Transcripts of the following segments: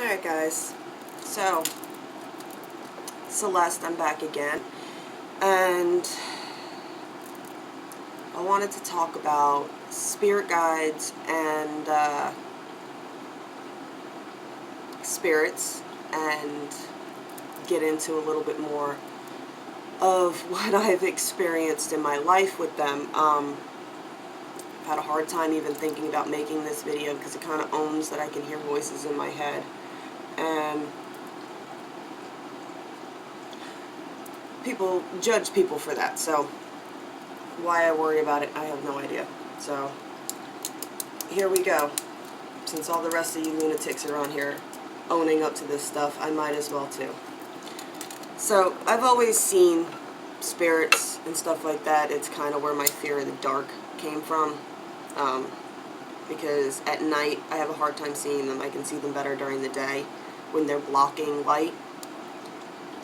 Alright guys, so Celeste, I'm back again, and I wanted to talk about spirit guides and spirits, and get into a little bit more of what I've experienced in my life with them. I've had a hard time even thinking about making this video because it kind of owns that I can hear voices in my head. And people judge people for that, so why I worry about it, I have no idea. So here we go. Since all the rest of you lunatics around here owning up to this stuff, I might as well too. So I've always seen spirits and stuff like that. It's kind of where my fear of the dark came from, because at night I have a hard time seeing them. I can see them better during the day when they're blocking light.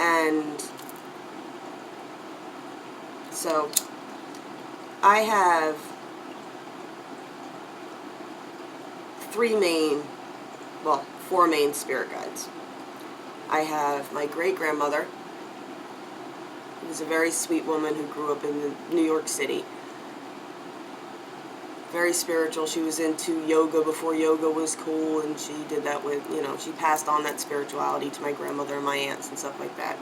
And so I have four main spirit guides. I have my great-grandmother, who was a very sweet woman who grew up in New York City. Very spiritual. She was into yoga before yoga was cool, and she did that with, she passed on that spirituality to my grandmother and my aunts and stuff like that.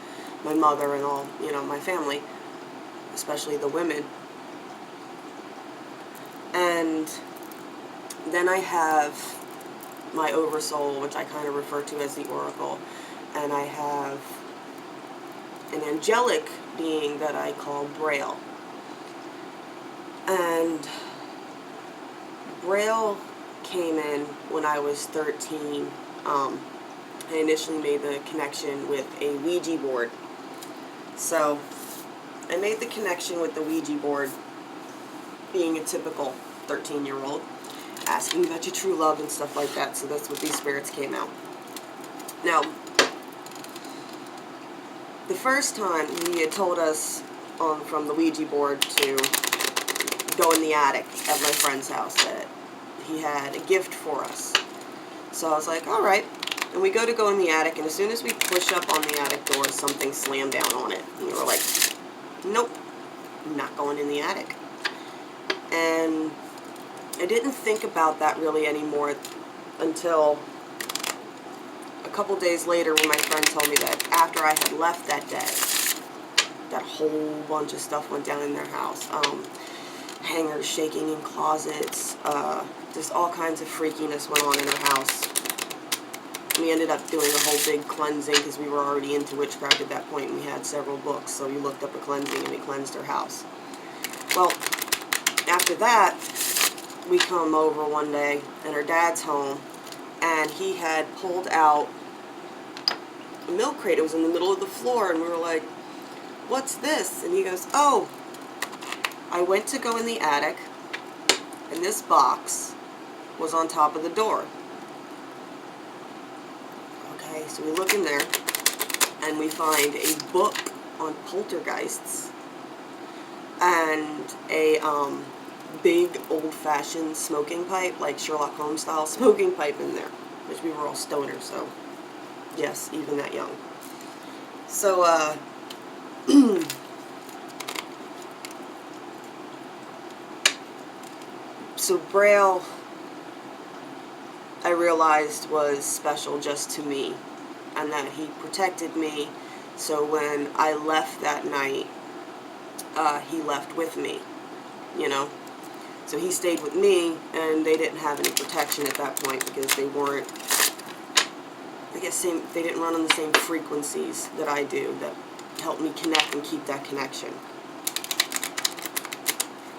My mother and all, my family, especially the women. And then I have my oversoul, which I kind of refer to as the oracle, and I have an angelic being that I call Braille. And Braille came in when I was 13. I initially made the connection with a Ouija board. So I made the connection with the Ouija board, being a typical 13-year-old, asking about your true love and stuff like that. So that's what these spirits came out. Now, the first time he had told us from the Ouija board to go in the attic at my friend's house, that he had a gift for us. So I was like, alright. And we go in the attic, and as soon as we push up on the attic door, something slammed down on it. And we were like, nope, I'm not going in the attic. And I didn't think about that really anymore until a couple days later, when my friend told me that after I had left that day, that whole bunch of stuff went down in their house. Hangers shaking in closets, just all kinds of freakiness went on in her house. We ended up doing a whole big cleansing because we were already into witchcraft at that point, and we had several books, so we looked up a cleansing and we cleansed her house. Well, after that, we come over one day, and her dad's home, and he had pulled out a milk crate. It was in the middle of the floor, and we were like, what's this? And he goes, oh, I went to go in the attic, and this box was on top of the door. Okay, so we look in there, and we find a book on poltergeists, and a big old-fashioned smoking pipe, like Sherlock Holmes style smoking pipe in there, which we were all stoners, so yes, even that young. So so Braille, I realized, was special just to me, and that he protected me. So when I left that night, he left with me, So he stayed with me, and they didn't have any protection at that point because they weren't, they didn't run on the same frequencies that I do that help me connect and keep that connection.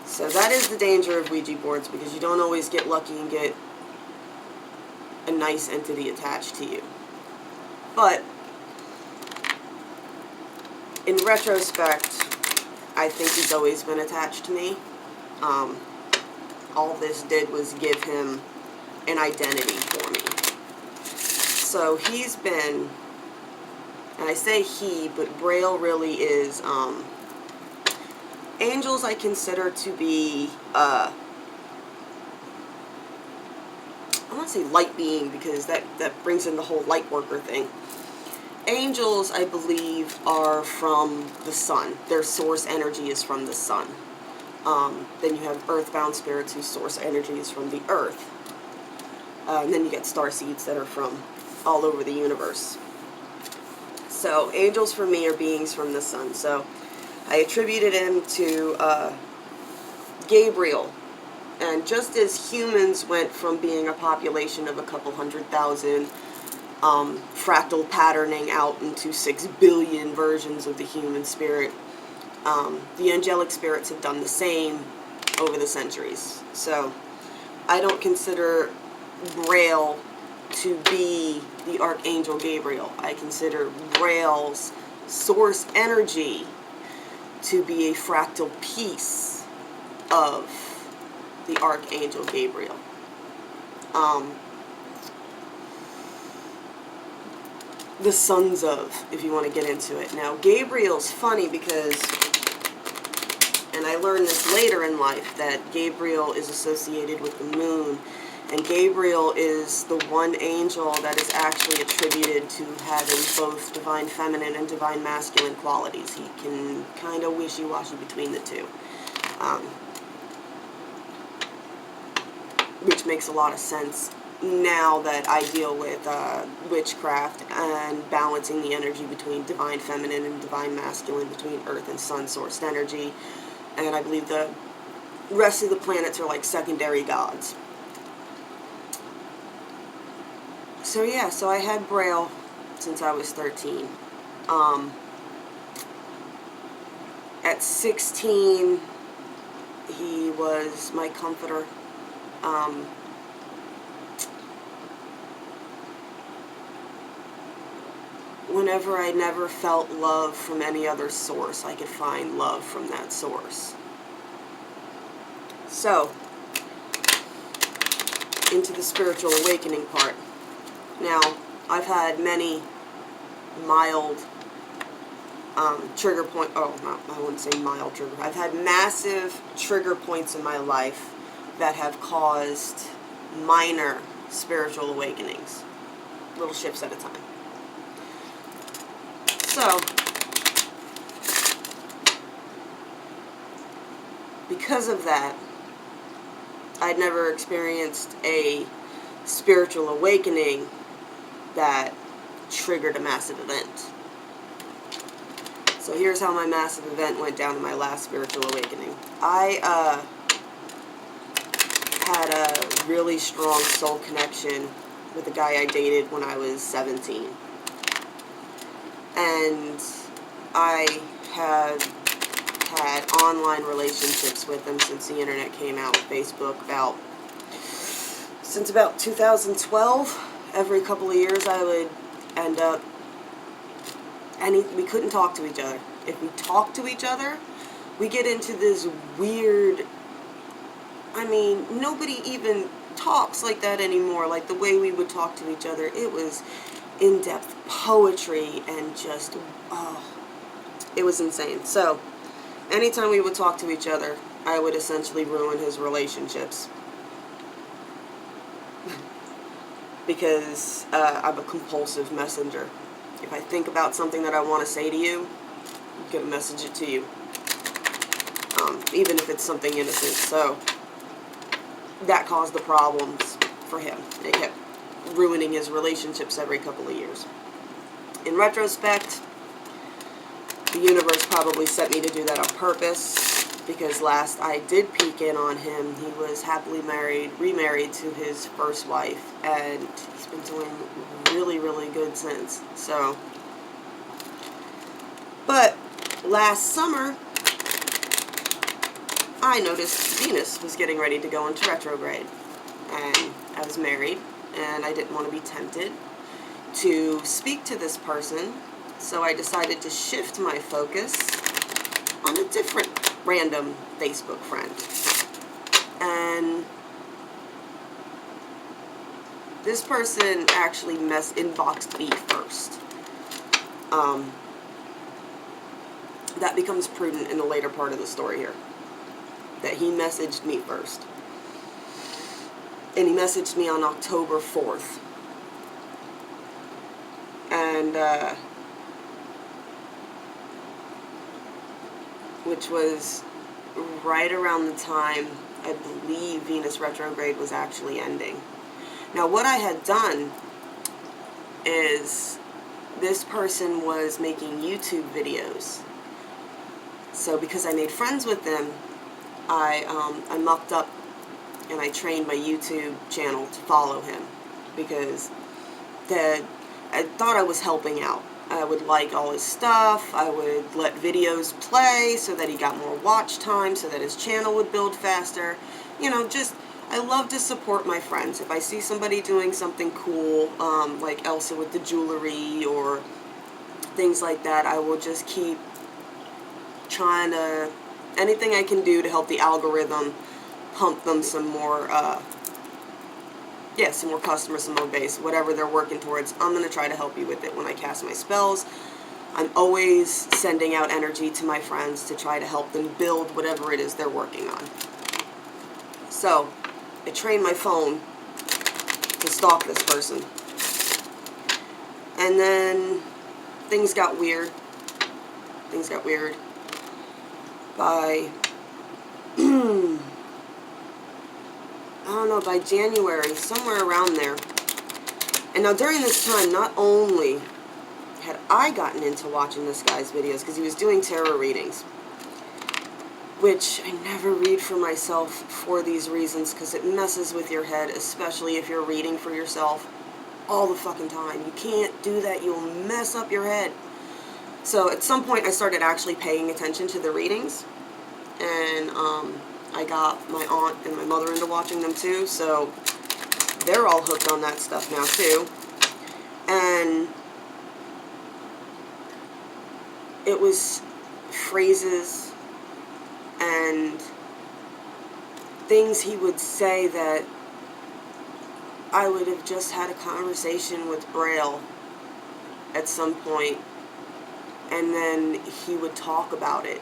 So that is the danger of Ouija boards, because you don't always get lucky and get a nice entity attached to you. But in retrospect, I think he's always been attached to me. All this did was give him an identity for me. So he's been, and I say he, but Braille really is, angels I consider to be, I'm want to say light being because that brings in the whole light worker thing. Angels, I believe, are from the sun. Their source energy is from the sun. Then you have earthbound spirits whose source energy is from the earth. And then you get starseeds that are from all over the universe. So angels for me are beings from the sun. So I attributed him to Gabriel. And just as humans went from being a population of a couple 100,000, fractal patterning out into 6 billion versions of the human spirit, the angelic spirits have done the same over the centuries. So I don't consider Braille to be the Archangel Gabriel. I consider Braille's source energy to be a fractal piece of the Archangel Gabriel. The sons of, if you want to get into it. Now, Gabriel's funny because, and I learned this later in life, that Gabriel is associated with the moon. And Gabriel is the one angel that is actually attributed to having both divine feminine and divine masculine qualities. He can kind of wishy-washy between the two. Which makes a lot of sense now that I deal with witchcraft and balancing the energy between divine feminine and divine masculine, between earth and sun sourced energy. And I believe the rest of the planets are like secondary gods. So yeah, so I had Braille since I was 13. At 16, he was my comforter. Whenever I never felt love from any other source, I could find love from that source. So, into the spiritual awakening part. Now, I've had many mild trigger point. Oh, I wouldn't say mild trigger. I've had massive trigger points in my life that have caused minor spiritual awakenings, little shifts at a time. So, because of that, I'd never experienced a spiritual awakening that triggered a massive event. So here's how my massive event went down in my last spiritual awakening. I had a really strong soul connection with a guy I dated when I was 17. And I had had online relationships with him since the internet came out, Facebook, since about 2012. Every couple of years I would end up, we couldn't talk to each other. If we talked to each other, we get into this weird, nobody even talks like that anymore. Like the way we would talk to each other, it was in-depth poetry and just, it was insane. So, anytime we would talk to each other, I would essentially ruin his relationships. Because I'm a compulsive messenger. If I think about something that I want to say to you, I'm going to message it to you. Even if it's something innocent. So, that caused the problems for him. It kept ruining his relationships every couple of years. In retrospect, the universe probably set me to do that on purpose, because last I did peek in on him, he was happily remarried to his first wife, and he's been doing really, really good since. So, but last summer, I noticed Venus was getting ready to go into retrograde, and I was married, and I didn't want to be tempted to speak to this person, so I decided to shift my focus on a different random Facebook friend. And this person actually inboxed me first. That becomes prudent in the later part of the story here, that he messaged me first. And he messaged me on October 4th. And, which was right around the time I believe Venus retrograde was actually ending. Now, what I had done is this person was making YouTube videos. So because I made friends with them, I mucked up and I trained my YouTube channel to follow him, because I thought I was helping out. I would like all his stuff, I would let videos play so that he got more watch time, so that his channel would build faster. You know, just, I love to support my friends. If I see somebody doing something cool, like Elsa with the jewelry or things like that, I will just keep trying to, anything I can do to help the algorithm pump them some more, some more customers, some more base, whatever they're working towards. I'm going to try to help you with it when I cast my spells. I'm always sending out energy to my friends to try to help them build whatever it is they're working on. So, I trained my phone to stalk this person. And then things got weird. Things got weird. By, I don't know, by January, somewhere around there. And now during this time, not only had I gotten into watching this guy's videos, because he was doing tarot readings, which I never read for myself for these reasons, because it messes with your head, especially if you're reading for yourself all the fucking time. You can't do that. You'll mess up your head. So at some point I started actually paying attention to the readings, and I got my aunt and my mother into watching them too, so they're all hooked on that stuff now too. And it was phrases and things he would say that I would have just had a conversation with Braille at some point, and then he would talk about it,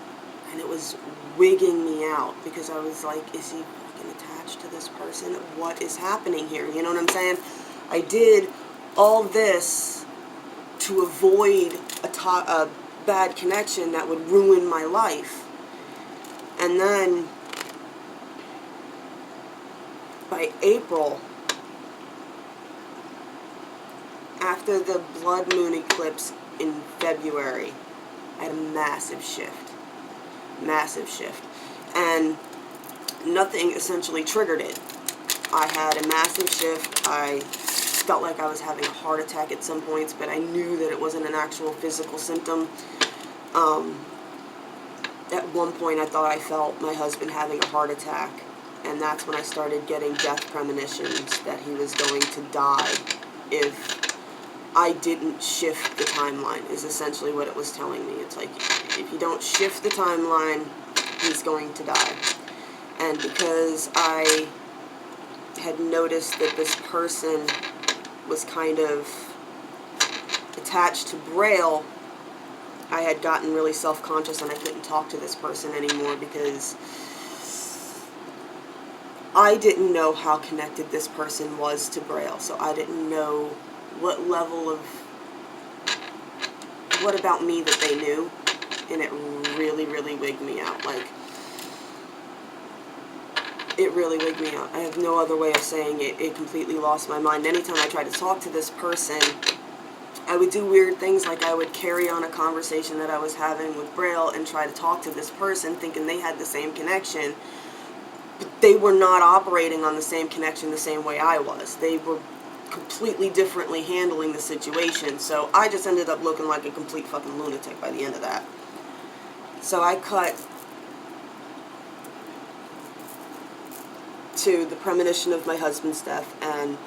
and it was wigging me out, because I was like, is he fucking attached to this person? What is happening here? You know what I'm saying? I did all this to avoid a bad connection that would ruin my life. And then by April, after the blood moon eclipse in February, I had a massive shift. Massive shift. And nothing essentially triggered it. I had a massive shift. I felt like I was having a heart attack at some points, but I knew that it wasn't an actual physical symptom. At one point I thought I felt my husband having a heart attack, and that's when I started getting death premonitions that he was going to die if I didn't shift the timeline, is essentially what it was telling me. It's like, if you don't shift the timeline, he's going to die. And because I had noticed that this person was kind of attached to Braille, I had gotten really self-conscious, and I couldn't talk to this person anymore, because I didn't know how connected this person was to Braille. So I didn't know what level of, what about me that they knew, and it really, really wigged me out. Like, it really wigged me out. I have no other way of saying it. It completely lost my mind. Anytime I tried to talk to this person, I would do weird things, like I would carry on a conversation that I was having with Braille and try to talk to this person thinking they had the same connection, but they were not operating on the same connection the same way I was. They were completely differently handling the situation, so I just ended up looking like a complete fucking lunatic by the end of that. So I cut to the premonition of my husband's death, and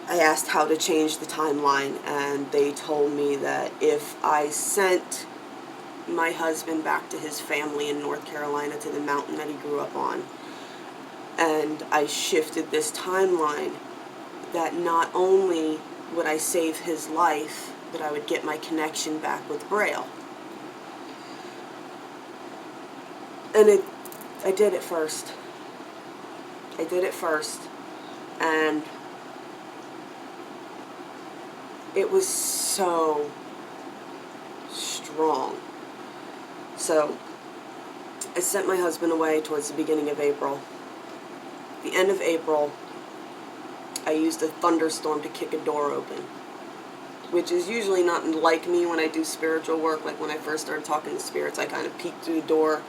I asked how to change the timeline, and they told me that if I sent my husband back to his family in North Carolina, to the mountain that he grew up on, and I shifted this timeline, that not only would I save his life, but I would get my connection back with Braille. And I did it first. I did it first. And it was so strong. So I sent my husband away towards the beginning of April. The end of April, I used a thunderstorm to kick a door open, which is usually not like me when I do spiritual work. Like when I first started talking to spirits, I kind of peeked through the door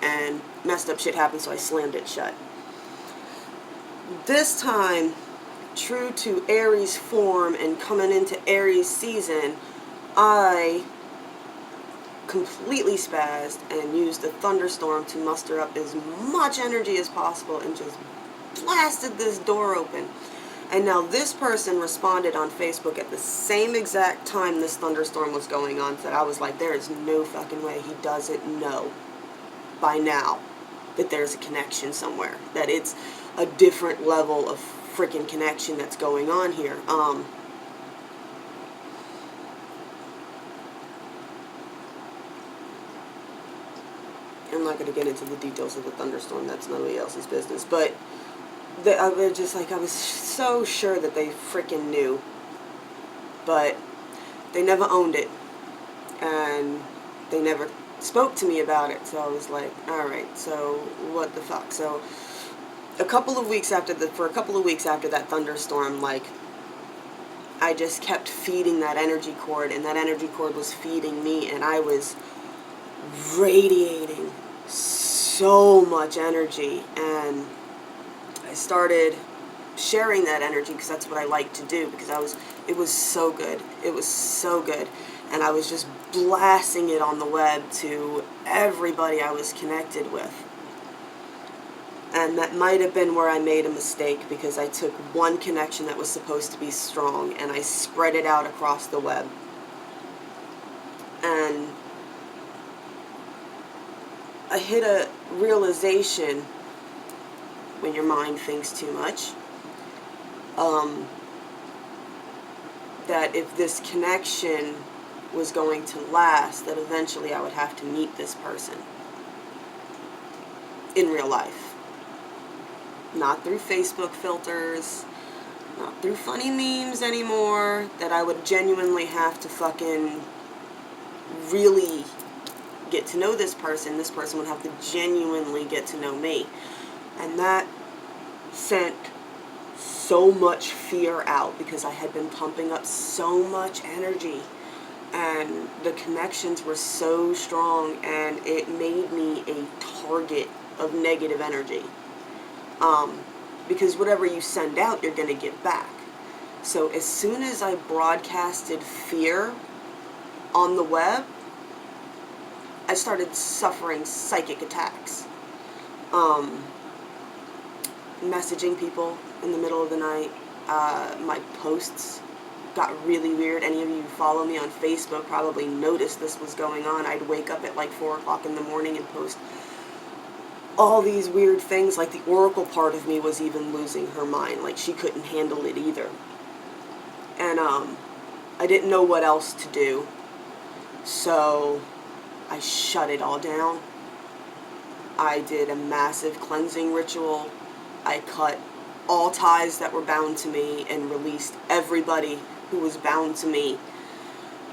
and messed up shit happened, so I slammed it shut. This time, true to Aries form and coming into Aries season, I completely spazzed and used a thunderstorm to muster up as much energy as possible and just blasted this door open. And now this person responded on Facebook at the same exact time this thunderstorm was going on, that I was like, there is no fucking way he doesn't know by now that there's a connection somewhere, that it's a different level of freaking connection that's going on here. I'm not going to get into the details of the thunderstorm, that's nobody else's business, but I was just like, I was so sure that they freaking knew, but they never owned it, and they never spoke to me about it, so I was like, alright, so what the fuck. So for a couple of weeks after that thunderstorm, like, I just kept feeding that energy cord, and that energy cord was feeding me, and I was radiating so much energy, and I started sharing that energy because that's what I like to do, because it was so good. It was so good. And I was just blasting it on the web to everybody I was connected with. And that might have been where I made a mistake, because I took one connection that was supposed to be strong and I spread it out across the web. And I hit a realization, when your mind thinks too much, that if this connection was going to last, that eventually I would have to meet this person in real life. Not through Facebook filters, not through funny memes anymore, that I would genuinely have to fucking really get to know this person would have to genuinely get to know me. And that sent so much fear out, because I had been pumping up so much energy, and the connections were so strong, and it made me a target of negative energy. Because whatever you send out, you're going to get back. So as soon as I broadcasted fear on the web, I started suffering psychic attacks. Messaging people in the middle of the night. My posts got really weird. Any of you who follow me on Facebook probably noticed this was going on. I'd wake up at like 4 o'clock in the morning and post all these weird things. Like the oracle part of me was even losing her mind. Like she couldn't handle it either. And I didn't know what else to do. So I shut it all down. I did a massive cleansing ritual. I cut all ties that were bound to me and released everybody who was bound to me.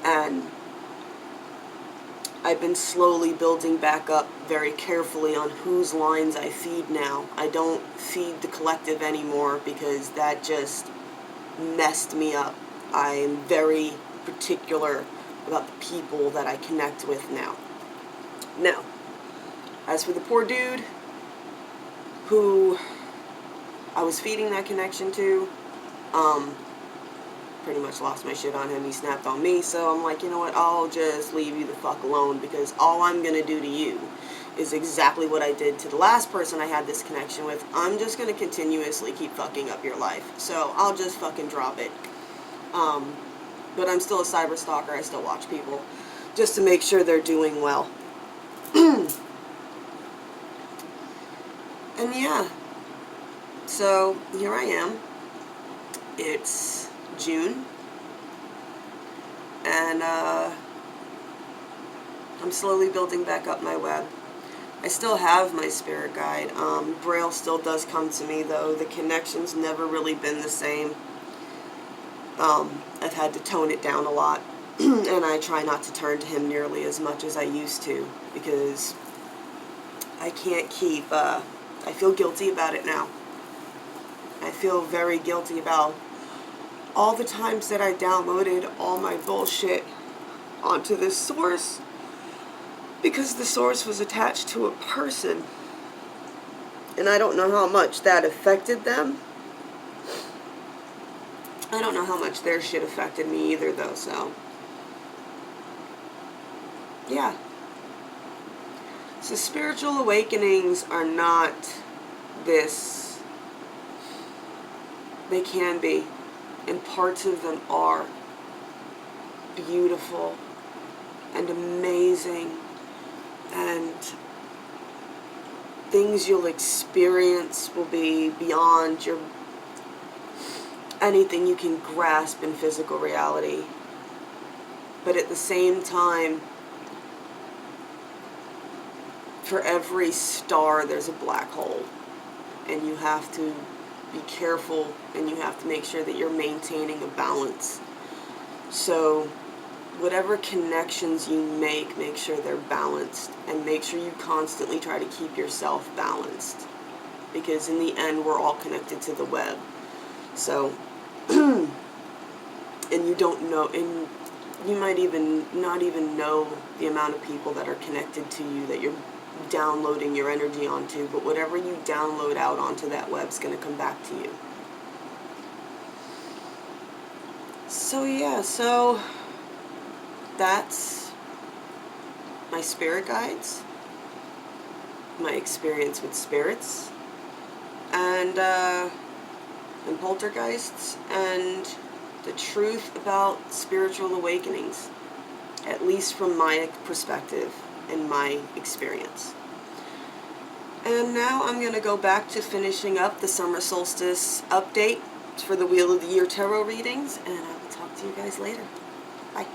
And I've been slowly building back up very carefully on whose lines I feed now. I don't feed the collective anymore, because that just messed me up. I am very particular about the people that I connect with now. Now, as for the poor dude who I was feeding that connection to, pretty much lost my shit on him. He snapped on me, so I'm like, you know what, I'll just leave you the fuck alone, because all I'm gonna do to you is exactly what I did to the last person I had this connection with. I'm just gonna continuously keep fucking up your life, so I'll just fucking drop it. But I'm still a cyber stalker. I still watch people just to make sure they're doing well. And yeah, so here I am. It's June, and I'm slowly building back up my web. I still have my spirit guide. Braille still does come to me, though. The connection's never really been the same. I've had to tone it down a lot, and I try not to turn to him nearly as much as I used to, because I can't keep, I feel guilty about it now. I feel very guilty about all the times that I downloaded all my bullshit onto this source, because the source was attached to a person, and I don't know how much that affected them. I don't know how much their shit affected me either, though, so yeah. So spiritual awakenings are not this. They can be, and parts of them are beautiful and amazing, and things you'll experience will be beyond your anything you can grasp in physical reality. But at the same time, for every star there's a black hole, and you have to be careful, and you have to make sure that you're maintaining a balance. So whatever connections you make sure they're balanced, and make sure you constantly try to keep yourself balanced, because in the end we're all connected to the web. So and you don't know, and you might even not even know the amount of people that are connected to you that you're downloading your energy onto, but whatever you download out onto that web's going to come back to you. So yeah, so that's my spirit guides, my experience with spirits, and poltergeists, and the truth about spiritual awakenings, at least from my perspective and my experience. And now I'm going to go back to finishing up the summer solstice update for the Wheel of the Year tarot readings, and I will talk to you guys later. Bye.